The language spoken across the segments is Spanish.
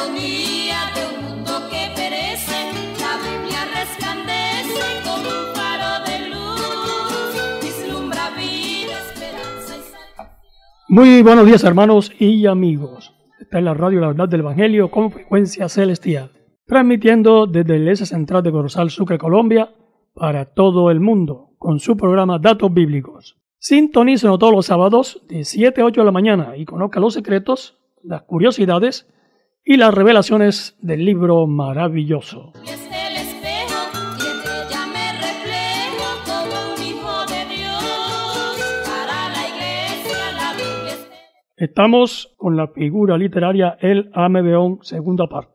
agonía de un mundo que perece, la Biblia resplandece como un faro de luz, vislumbra vida, esperanza y salvación. Muy buenos días, hermanos y amigos. Está en la radio La Verdad del Evangelio con frecuencia celestial, transmitiendo desde la Iglesia Central de Corozal, Sucre, Colombia, para todo el mundo, con su programa Datos Bíblicos. Sintonícenos todos los sábados de 7 a 8 de la mañana y conozca los secretos, las curiosidades y las revelaciones del libro maravilloso. Es el espejo y en ella me reflejo como un hijo de Dios. Para la iglesia la Biblia es Estamos con la figura literaria El Amedeón, segunda parte.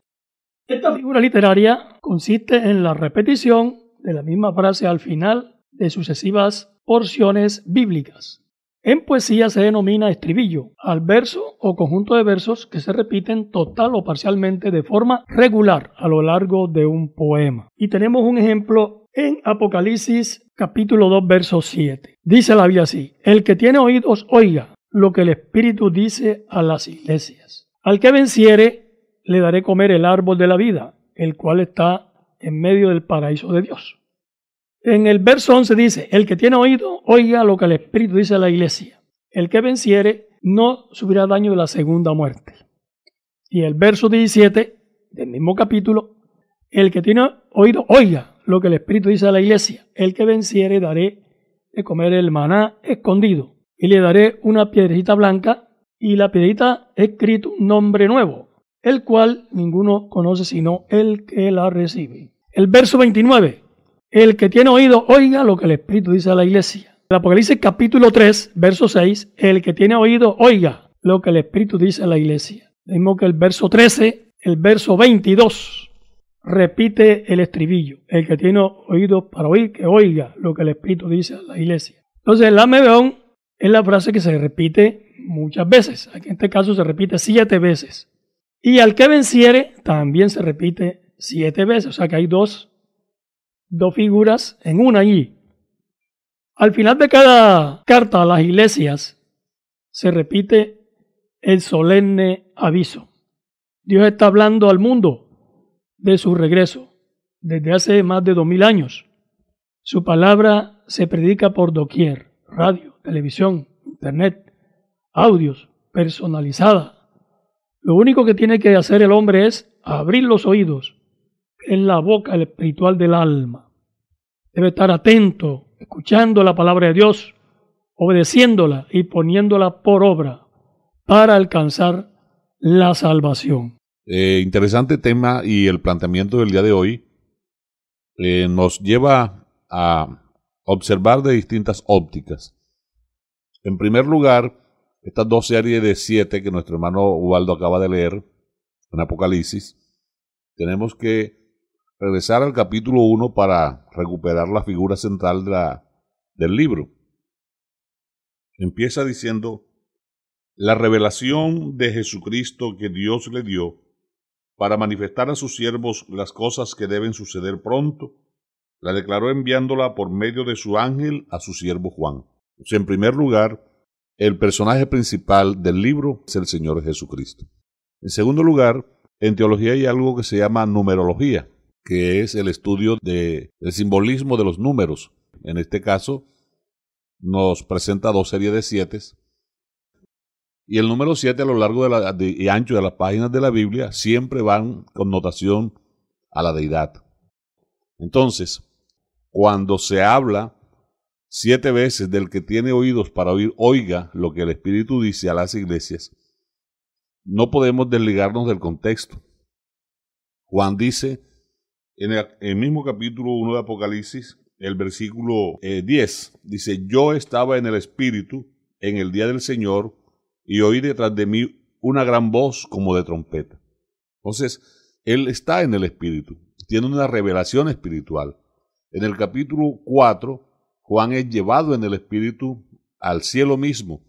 Esta figura literaria consiste en la repetición de la misma frase al final de sucesivas porciones bíblicas. En poesía se denomina estribillo al verso o conjunto de versos que se repiten total o parcialmente de forma regular a lo largo de un poema. Y tenemos un ejemplo en Apocalipsis capítulo 2 verso 7. Dice la Biblia así: el que tiene oídos oiga lo que el Espíritu dice a las iglesias. Al que venciere le daré comer el árbol de la vida, el cual está en medio del paraíso de Dios. En el verso 11 dice: el que tiene oído, oiga lo que el Espíritu dice a la iglesia. El que venciere no sufrirá daño de la segunda muerte. Y el verso 17 del mismo capítulo: el que tiene oído, oiga lo que el Espíritu dice a la iglesia. El que venciere daré de comer el maná escondido, y le daré una piedrecita blanca, y la piedrita escrito un nombre nuevo, el cual ninguno conoce sino el que la recibe. El verso 29: el que tiene oído, oiga lo que el Espíritu dice a la iglesia. El Apocalipsis capítulo 3, verso 6, el que tiene oído, oiga lo que el Espíritu dice a la iglesia. Lo mismo que el verso 13, el verso 22, repite el estribillo: el que tiene oído para oír, que oiga lo que el Espíritu dice a la iglesia. Entonces el Amedeón es la frase que se repite muchas veces. Aquí en este caso se repite 7 veces. Y al que venciere también se repite 7 veces. O sea que hay dos figuras en una allí. Al final de cada carta a las iglesias se repite el solemne aviso. Dios está hablando al mundo de su regreso desde hace más de 2000 años. Su palabra se predica por doquier: radio, televisión, internet, audios, personalizada. Lo único que tiene que hacer el hombre es abrir los oídos, en la boca espiritual del alma. Debe estar atento, escuchando la palabra de Dios, obedeciéndola y poniéndola por obra para alcanzar la salvación. Interesante tema, y el planteamiento del día de hoy nos lleva a observar de distintas ópticas. En primer lugar, estas dos series de 7 que nuestro hermano Ubaldo acaba de leer en Apocalipsis, tenemos que regresar al capítulo 1 para recuperar la figura central del libro. Empieza diciendo: la revelación de Jesucristo que Dios le dio para manifestar a sus siervos las cosas que deben suceder pronto, la declaró enviándola por medio de su ángel a su siervo Juan. Pues en primer lugar, el personaje principal del libro es el Señor Jesucristo. En segundo lugar, en teología hay algo que se llama numerología, que es el estudio del simbolismo de los números. En este caso, nos presenta 2 series de 7. Y el número 7 a lo largo y ancho de las páginas de la Biblia siempre van con notación a la deidad. Entonces, cuando se habla 7 veces del que tiene oídos para oír, oiga lo que el Espíritu dice a las iglesias, no podemos desligarnos del contexto. Juan dice en el mismo capítulo 1 de Apocalipsis, el versículo 10, dice: yo estaba en el Espíritu en el día del Señor, y oí detrás de mí una gran voz como de trompeta. Entonces, él está en el Espíritu, tiene una revelación espiritual. En el capítulo 4, Juan es llevado en el Espíritu al cielo mismo,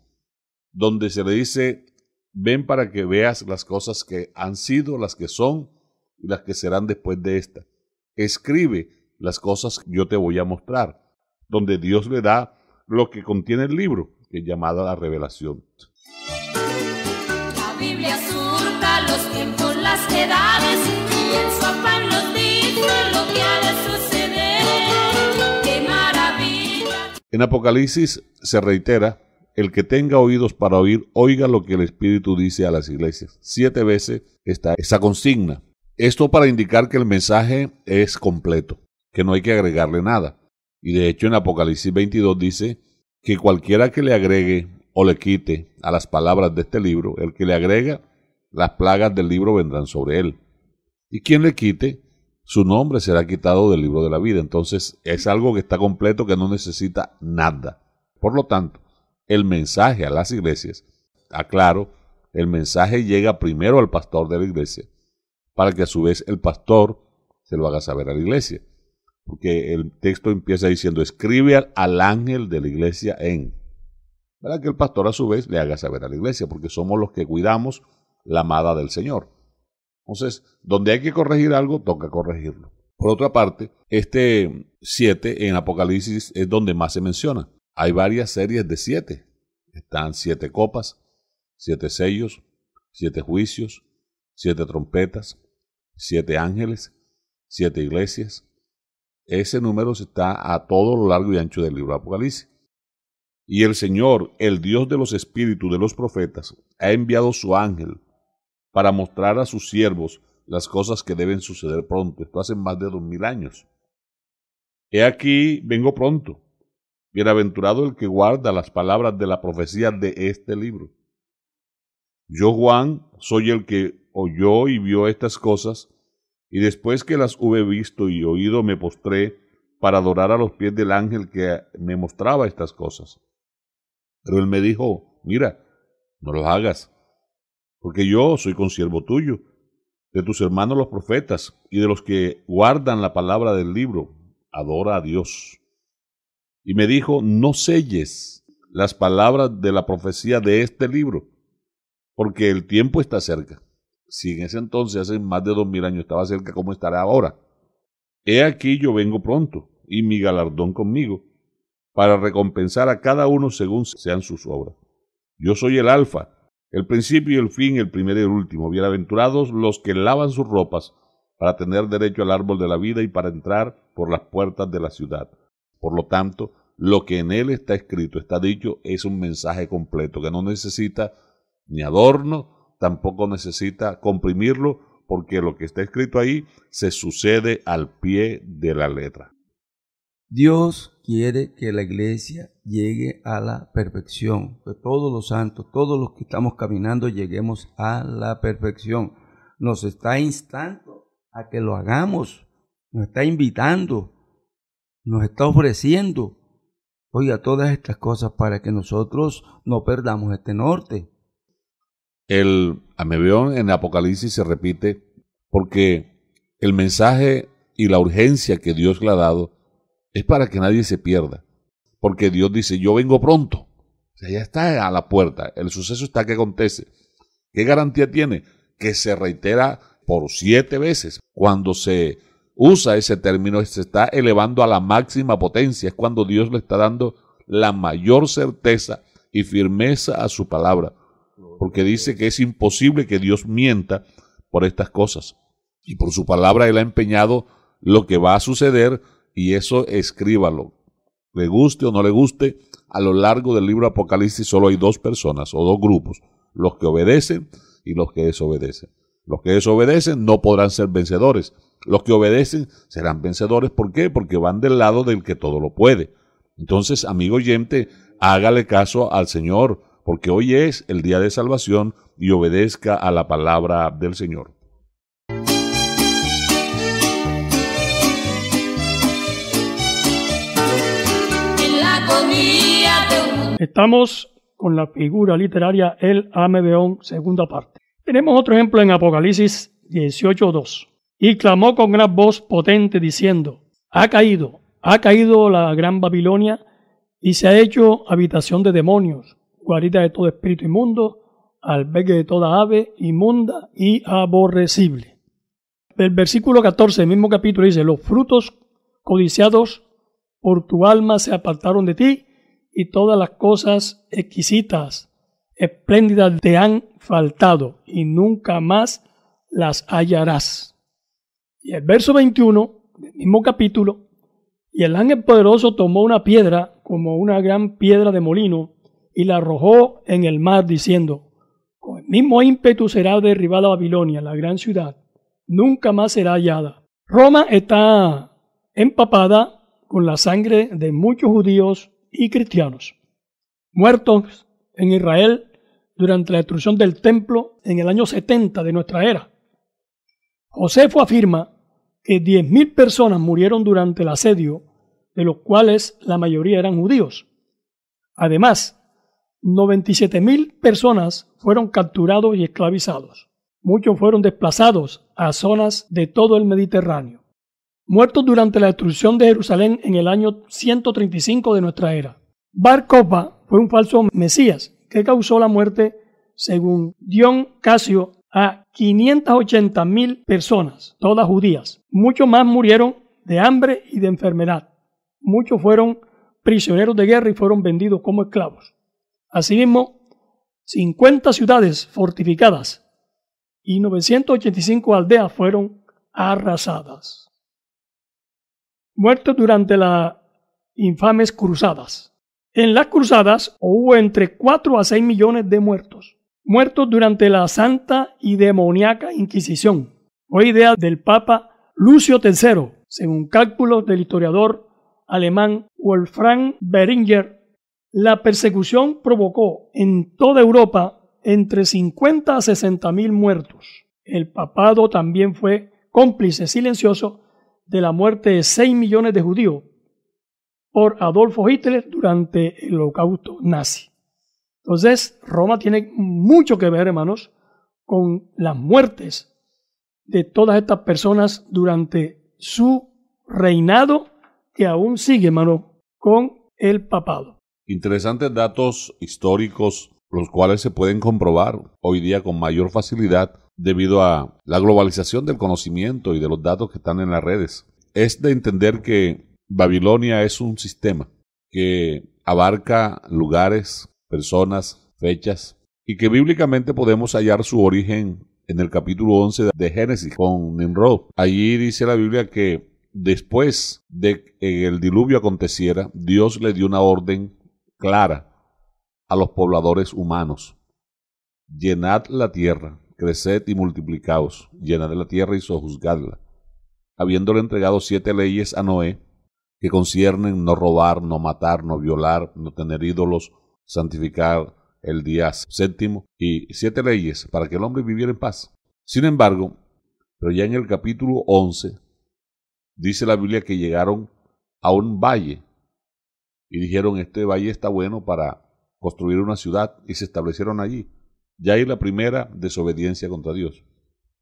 donde se le dice: ven para que veas las cosas que han sido, las que son y las que serán después de esta. Escribe las cosas que yo te voy a mostrar, donde Dios le da lo que contiene el libro, que es llamada la revelación. La Biblia surca los tiempos, las edades, y en su afán nos dice lo que ha de suceder. ¡Qué maravilla! En Apocalipsis se reitera: el que tenga oídos para oír, oiga lo que el Espíritu dice a las iglesias. 7 veces está esa consigna. Esto para indicar que el mensaje es completo, que no hay que agregarle nada. Y de hecho en Apocalipsis 22 dice que cualquiera que le agregue o le quite a las palabras de este libro, el que le agrega, las plagas del libro vendrán sobre él. Y quien le quite, su nombre será quitado del libro de la vida. Entonces es algo que está completo, que no necesita nada. Por lo tanto, el mensaje a las iglesias, aclaro, el mensaje llega primero al pastor de la iglesia, para que a su vez el pastor se lo haga saber a la iglesia. Porque el texto empieza diciendo: escribe al ángel de la iglesia en. Para que el pastor a su vez le haga saber a la iglesia, porque somos los que cuidamos la amada del Señor. Entonces, donde hay que corregir algo, toca corregirlo. Por otra parte, este 7 en Apocalipsis es donde más se menciona. Hay varias series de 7. Están 7 copas, 7 sellos, 7 juicios, 7 trompetas, 7 ángeles, 7 iglesias. Ese número está a todo lo largo y ancho del libro de Apocalipsis. Y el Señor, el Dios de los espíritus de los profetas, ha enviado su ángel para mostrar a sus siervos las cosas que deben suceder pronto. Esto hace más de 2000 años. He aquí, vengo pronto. Bienaventurado el que guarda las palabras de la profecía de este libro. Yo, Juan, soy el que oyó y vio estas cosas, y después que las hube visto y oído, me postré para adorar a los pies del ángel que me mostraba estas cosas. Pero él me dijo: mira, no lo hagas, porque yo soy consiervo tuyo, de tus hermanos los profetas, y de los que guardan la palabra del libro. Adora a Dios. Y me dijo: no selles las palabras de la profecía de este libro, porque el tiempo está cerca. Si en ese entonces, hace más de 2000 años, estaba cerca, ¿cómo estará ahora? He aquí yo vengo pronto, y mi galardón conmigo, para recompensar a cada uno según sean sus obras. Yo soy el Alfa, el principio y el fin, el primero y el último. Bienaventurados los que lavan sus ropas, para tener derecho al árbol de la vida y para entrar por las puertas de la ciudad. Por lo tanto, lo que en él está escrito, está dicho, es un mensaje completo, que no necesita ni adorno, tampoco necesita comprimirlo, porque lo que está escrito ahí se sucede al pie de la letra. Dios quiere que la iglesia llegue a la perfección, que todos los santos, todos los que estamos caminando, lleguemos a la perfección. Nos está instando a que lo hagamos, nos está invitando, nos está ofreciendo, oiga, todas estas cosas para que nosotros no perdamos este norte. El amebeón en Apocalipsis se repite porque el mensaje y la urgencia que Dios le ha dado es para que nadie se pierda. Porque Dios dice: yo vengo pronto. O sea, ya está a la puerta. El suceso está que acontece. ¿Qué garantía tiene? Que se reitera por 7 veces. Cuando se usa ese término, se está elevando a la máxima potencia. Es cuando Dios le está dando la mayor certeza y firmeza a su palabra. Porque dice que es imposible que Dios mienta por estas cosas. Y por su palabra Él ha empeñado lo que va a suceder, y eso escríbalo. Le guste o no le guste, a lo largo del libro de Apocalipsis solo hay 2 personas o 2 grupos: los que obedecen y los que desobedecen. Los que desobedecen no podrán ser vencedores. Los que obedecen serán vencedores. ¿Por qué? Porque van del lado del que todo lo puede. Entonces, amigo oyente, hágale caso al Señor, porque hoy es el día de salvación, y obedezca a la palabra del Señor. Estamos con la figura literaria El Amebeón, segunda parte. Tenemos otro ejemplo en Apocalipsis 18:2. Y clamó con gran voz potente diciendo: ha caído la gran Babilonia, y se ha hecho habitación de demonios, guarida de todo espíritu inmundo, albergue de toda ave inmunda y aborrecible. El versículo 14 del mismo capítulo dice: los frutos codiciados por tu alma se apartaron de ti, y todas las cosas exquisitas espléndidas te han faltado y nunca más las hallarás. Y el verso 21 del mismo capítulo, y el ángel poderoso tomó una piedra como una gran piedra de molino y la arrojó en el mar diciendo, con el mismo ímpetu será derribada Babilonia, la gran ciudad, nunca más será hallada. Roma está empapada con la sangre de muchos judíos y cristianos, muertos en Israel durante la destrucción del templo en el año 70 de nuestra era. Josefo afirma que 10.000 personas murieron durante el asedio, de los cuales la mayoría eran judíos. Además, 97.000 personas fueron capturados y esclavizados. Muchos fueron desplazados a zonas de todo el Mediterráneo. Muertos durante la destrucción de Jerusalén en el año 135 de nuestra era. Bar Kokhba fue un falso mesías que causó la muerte, según Dion Casio, a 580.000 personas, todas judías. Muchos más murieron de hambre y de enfermedad. Muchos fueron prisioneros de guerra y fueron vendidos como esclavos. Asimismo, 50 ciudades fortificadas y 985 aldeas fueron arrasadas. Muertos durante las infames cruzadas. En las cruzadas hubo entre 4 a 6 millones de muertos. Muertos durante la Santa y Demoníaca Inquisición. Fue idea del Papa Lucio III, según cálculos del historiador alemán Wolfgang Beringer. La persecución provocó en toda Europa entre 50 a 60.000 muertos. El papado también fue cómplice silencioso de la muerte de 6 millones de judíos por Adolfo Hitler durante el Holocausto nazi. Entonces, Roma tiene mucho que ver, hermanos, con las muertes de todas estas personas durante su reinado, que aún sigue, hermano, con el papado. Interesantes datos históricos, los cuales se pueden comprobar hoy día con mayor facilidad debido a la globalización del conocimiento y de los datos que están en las redes. Es de entender que Babilonia es un sistema que abarca lugares, personas, fechas, y que bíblicamente podemos hallar su origen en el capítulo 11 de Génesis con Nimrod. Allí dice la Biblia que después de que el diluvio aconteciera, Dios le dio una orden clara a los pobladores humanos: llenad la tierra, creced y multiplicaos, llenad la tierra y sojuzgadla, habiéndole entregado 7 leyes a Noé, que conciernen no robar, no matar, no violar, no tener ídolos, santificar el día séptimo, y 7 leyes para que el hombre viviera en paz. Sin embargo, pero ya en el capítulo 11, dice la Biblia que llegaron a un valle y dijeron: este valle está bueno para construir una ciudad, y se establecieron allí. Ya hay la primera desobediencia contra Dios,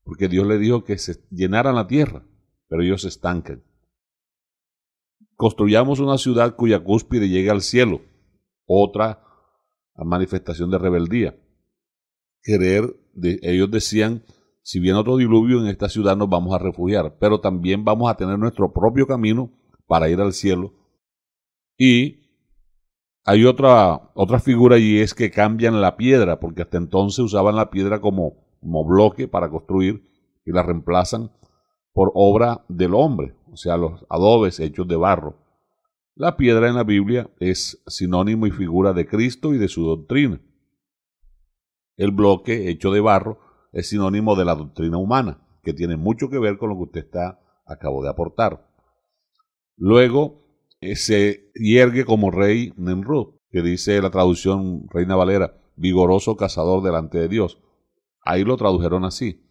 porque Dios le dijo que se llenaran la tierra, pero ellos se estancan. Construyamos una ciudad cuya cúspide llegue al cielo. Otra manifestación de rebeldía. Ellos decían: si viene otro diluvio en esta ciudad nos vamos a refugiar, pero también vamos a tener nuestro propio camino para ir al cielo. Y hay otra figura allí, es que cambian la piedra, porque hasta entonces usaban la piedra como bloque para construir, y la reemplazan por obra del hombre, o sea, los adobes hechos de barro. La piedra en la Biblia es sinónimo y figura de Cristo y de su doctrina. El bloque hecho de barro es sinónimo de la doctrina humana, que tiene mucho que ver con lo que usted acabó de aportar. Luego se yergue como rey Nimrod, que dice la traducción Reina Valera: vigoroso cazador delante de Dios. Ahí lo tradujeron así,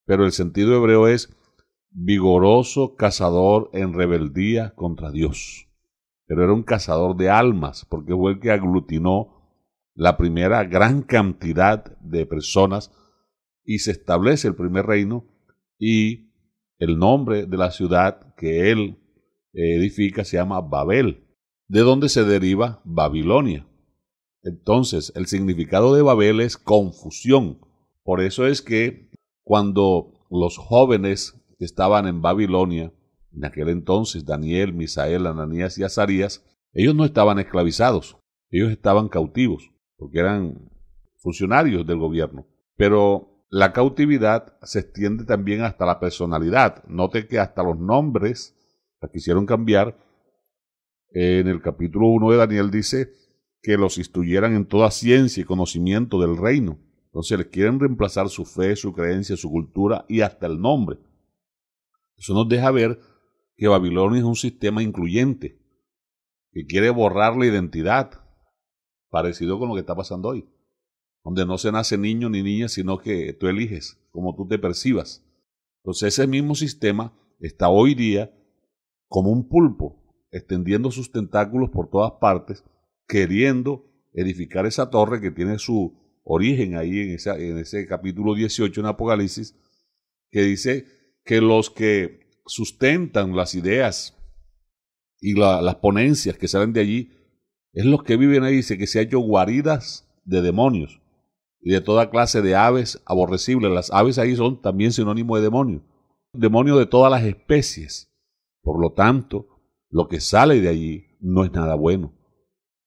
pero el sentido hebreo es vigoroso cazador en rebeldía contra Dios. Pero era un cazador de almas, porque fue el que aglutinó la primera gran cantidad de personas y se establece el primer reino, y el nombre de la ciudad que él edifica se llama Babel, de donde se deriva Babilonia. Entonces, el significado de Babel es confusión. Por eso es que cuando los jóvenes que estaban en Babilonia, en aquel entonces, Daniel, Misael, Ananías y Azarías, ellos no estaban esclavizados, ellos estaban cautivos, porque eran funcionarios del gobierno. Pero la cautividad se extiende también hasta la personalidad. Note que hasta los nombres la quisieron cambiar. En el capítulo 1 de Daniel dice que los instruyeran en toda ciencia y conocimiento del reino. Entonces les quieren reemplazar su fe, su creencia, su cultura y hasta el nombre. Eso nos deja ver que Babilonia es un sistema incluyente, que quiere borrar la identidad, parecido con lo que está pasando hoy, donde no se nace niño ni niña, sino que tú eliges como tú te percibas. Entonces ese mismo sistema está hoy día como un pulpo, extendiendo sus tentáculos por todas partes, queriendo edificar esa torre que tiene su origen ahí en ese capítulo 18 en Apocalipsis, que dice que los que sustentan las ideas y las ponencias que salen de allí, es los que viven ahí, dice que se ha hecho guaridas de demonios y de toda clase de aves aborrecibles. Las aves ahí son también sinónimo de demonios, demonios de todas las especies. Por lo tanto, lo que sale de allí no es nada bueno.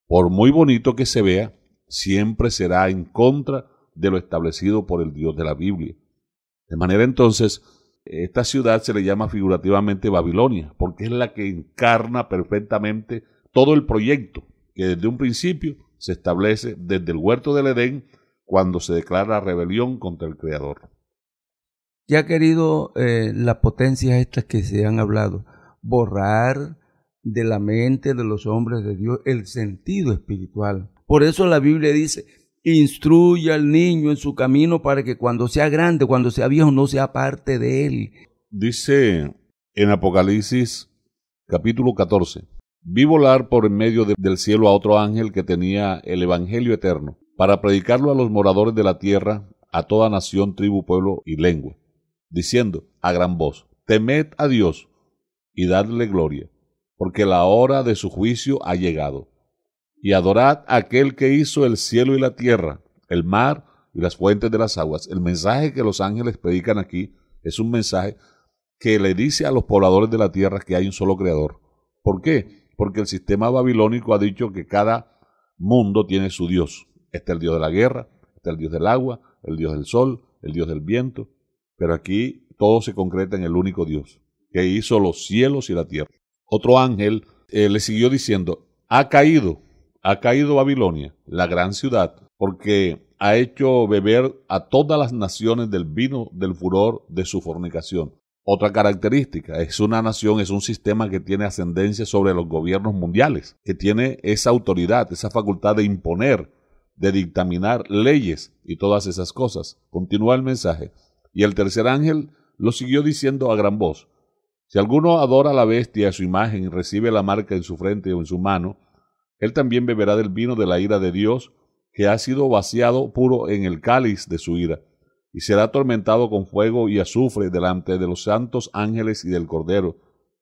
Por muy bonito que se vea, siempre será en contra de lo establecido por el Dios de la Biblia. De manera entonces, esta ciudad se le llama figurativamente Babilonia, porque es la que encarna perfectamente todo el proyecto que desde un principio se establece desde el huerto del Edén, cuando se declara rebelión contra el Creador. Ya querido, las potencias estas que se han hablado, borrar de la mente de los hombres de Dios el sentido espiritual. Por eso la Biblia dice, instruye al niño en su camino para que cuando sea grande, cuando sea viejo, no sea parte de él. Dice en Apocalipsis capítulo 14, vi volar por en medio del cielo a otro ángel que tenía el evangelio eterno, para predicarlo a los moradores de la tierra, a toda nación, tribu, pueblo y lengua, diciendo a gran voz, temed a Dios y dadle gloria, porque la hora de su juicio ha llegado. Y adorad a aquel que hizo el cielo y la tierra, el mar y las fuentes de las aguas. El mensaje que los ángeles predican aquí es un mensaje que le dice a los pobladores de la tierra que hay un solo creador. ¿Por qué? Porque el sistema babilónico ha dicho que cada mundo tiene su Dios. Este es el Dios de la guerra, este es el Dios del agua, el Dios del sol, el Dios del viento. Pero aquí todo se concreta en el único Dios, que hizo los cielos y la tierra. Otro ángel le siguió diciendo, ha caído Babilonia, la gran ciudad, porque ha hecho beber a todas las naciones del vino del furor de su fornicación. Otra característica, es una nación, es un sistema que tiene ascendencia sobre los gobiernos mundiales, que tiene esa autoridad, esa facultad de imponer, de dictaminar leyes y todas esas cosas. Continúa el mensaje. Y el tercer ángel lo siguió diciendo a gran voz, si alguno adora a la bestia a su imagen y recibe la marca en su frente o en su mano, él también beberá del vino de la ira de Dios, que ha sido vaciado puro en el cáliz de su ira, y será atormentado con fuego y azufre delante de los santos ángeles y del Cordero,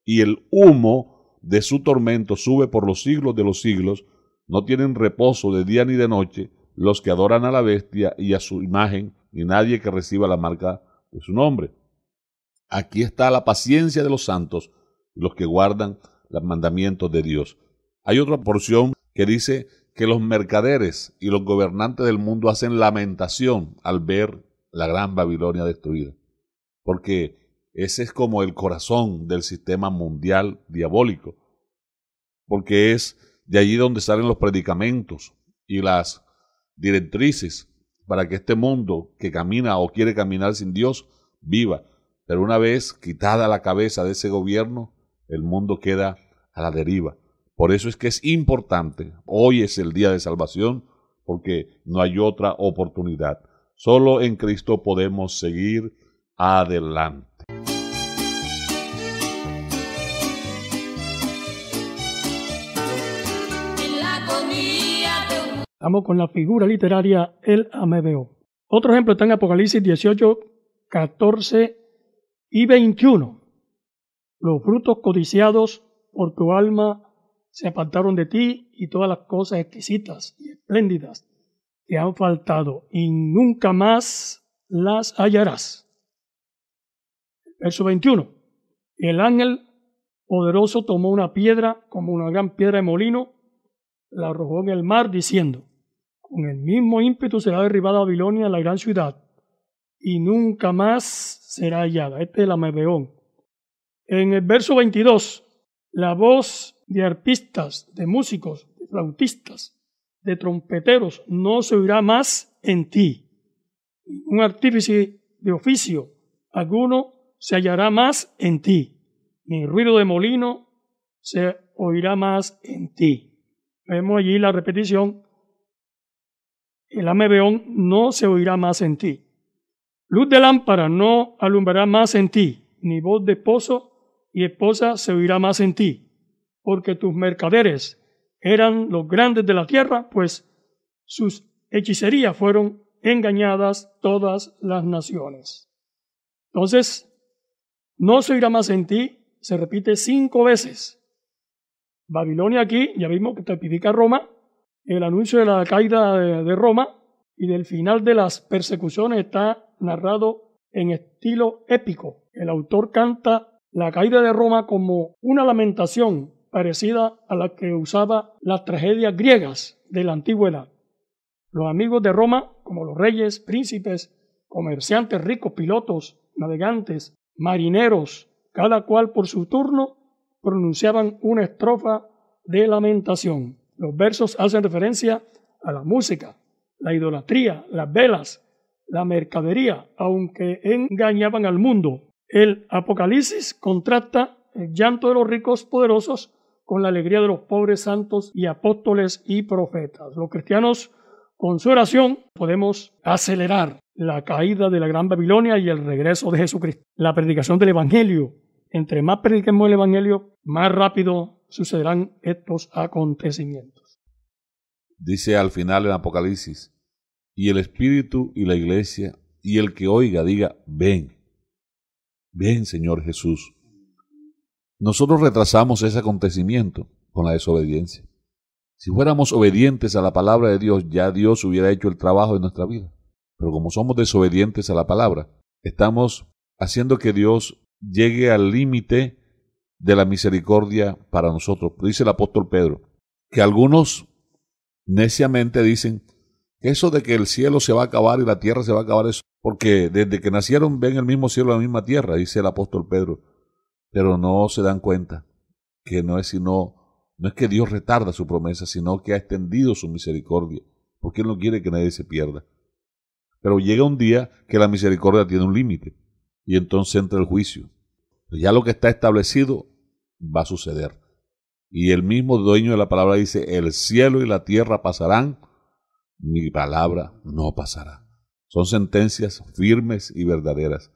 y el humo de su tormento sube por los siglos de los siglos. No tienen reposo de día ni de noche los que adoran a la bestia y a su imagen, ni nadie que reciba la marca de su nombre. Aquí está la paciencia de los santos, los que guardan los mandamientos de Dios. Hay otra porción que dice que los mercaderes y los gobernantes del mundo hacen lamentación al ver la gran Babilonia destruida, porque ese es como el corazón del sistema mundial diabólico, porque es de allí donde salen los predicamentos y las directrices para que este mundo que camina o quiere caminar sin Dios viva. Pero una vez quitada la cabeza de ese gobierno, el mundo queda a la deriva. Por eso es que es importante, hoy es el día de salvación, porque no hay otra oportunidad. Solo en Cristo podemos seguir adelante. Estamos con la figura literaria el Amebeo. Otro ejemplo está en Apocalipsis 18, 14 y 21. Los frutos codiciados por tu alma se apartaron de ti, y todas las cosas exquisitas y espléndidas te han faltado, y nunca más las hallarás. Verso 21. El ángel poderoso tomó una piedra como una gran piedra de molino, la arrojó en el mar, diciendo, Con el mismo ímpetu será derribada Babilonia, la gran ciudad, y nunca más será hallada. Este es el Amebeón. En el verso 22, la voz de arpistas, de músicos, de flautistas, de trompeteros no se oirá más en ti. Un artífice de oficio alguno se hallará más en ti. Ni ruido de molino se oirá más en ti. Vemos allí la repetición. El Amebeón no se oirá más en ti. Luz de lámpara no alumbrará más en ti, ni voz de esposo y esposa se oirá más en ti, porque tus mercaderes eran los grandes de la tierra, pues sus hechicerías fueron engañadas todas las naciones. Entonces, no se oirá más en ti, se repite 5 veces. Babilonia aquí, ya vimos que tipifica Roma, el anuncio de la caída de Roma y del final de las persecuciones está narrado en estilo épico. El autor canta la caída de Roma como una lamentación parecida a la que usaba las tragedias griegas de la antigüedad. Los amigos de Roma, como los reyes, príncipes, comerciantes ricos, pilotos, navegantes, marineros, cada cual por su turno, pronunciaban una estrofa de lamentación. Los versos hacen referencia a la música, la idolatría, las velas, la mercadería, aunque engañaban al mundo. El Apocalipsis contrasta el llanto de los ricos poderosos con la alegría de los pobres santos y apóstoles y profetas. Los cristianos, con su oración, podemos acelerar la caída de la Gran Babilonia y el regreso de Jesucristo. La predicación del Evangelio. Entre más prediquemos el Evangelio, más rápido sucederán estos acontecimientos. Dice al final en Apocalipsis, y el Espíritu y la Iglesia, y el que oiga diga, ven, ven Señor Jesús. Nosotros retrasamos ese acontecimiento con la desobediencia. Si fuéramos obedientes a la palabra de Dios, ya Dios hubiera hecho el trabajo de nuestra vida. Pero como somos desobedientes a la palabra, estamos haciendo que Dios llegue al límite de la misericordia para nosotros. Dice el apóstol Pedro, que algunos neciamente dicen que eso de que el cielo se va a acabar y la tierra se va a acabar, es porque desde que nacieron ven el mismo cielo y la misma tierra, dice el apóstol Pedro, pero no se dan cuenta que no es que Dios retarda su promesa, sino que ha extendido su misericordia, porque Él no quiere que nadie se pierda. Pero llega un día que la misericordia tiene un límite, y entonces entra el juicio. Ya lo que está establecido va a suceder. Y el mismo dueño de la palabra dice, el cielo y la tierra pasarán, mi palabra no pasará. Son sentencias firmes y verdaderas.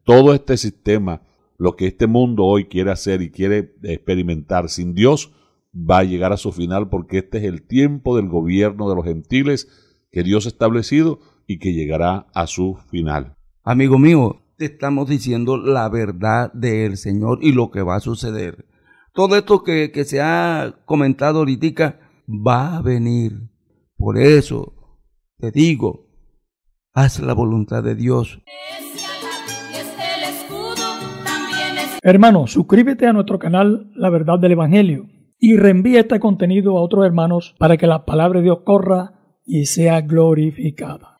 Todo este sistema, lo que este mundo hoy quiere hacer y quiere experimentar sin Dios, va a llegar a su final, porque este es el tiempo del gobierno de los gentiles que Dios ha establecido y que llegará a su final. Amigo mío, te estamos diciendo la verdad del Señor y lo que va a suceder. Todo esto que se ha comentado ahorita va a venir. Por eso te digo, haz la voluntad de Dios. Hermano, suscríbete a nuestro canal La Verdad del Evangelio y reenvía este contenido a otros hermanos para que la palabra de Dios corra y sea glorificada.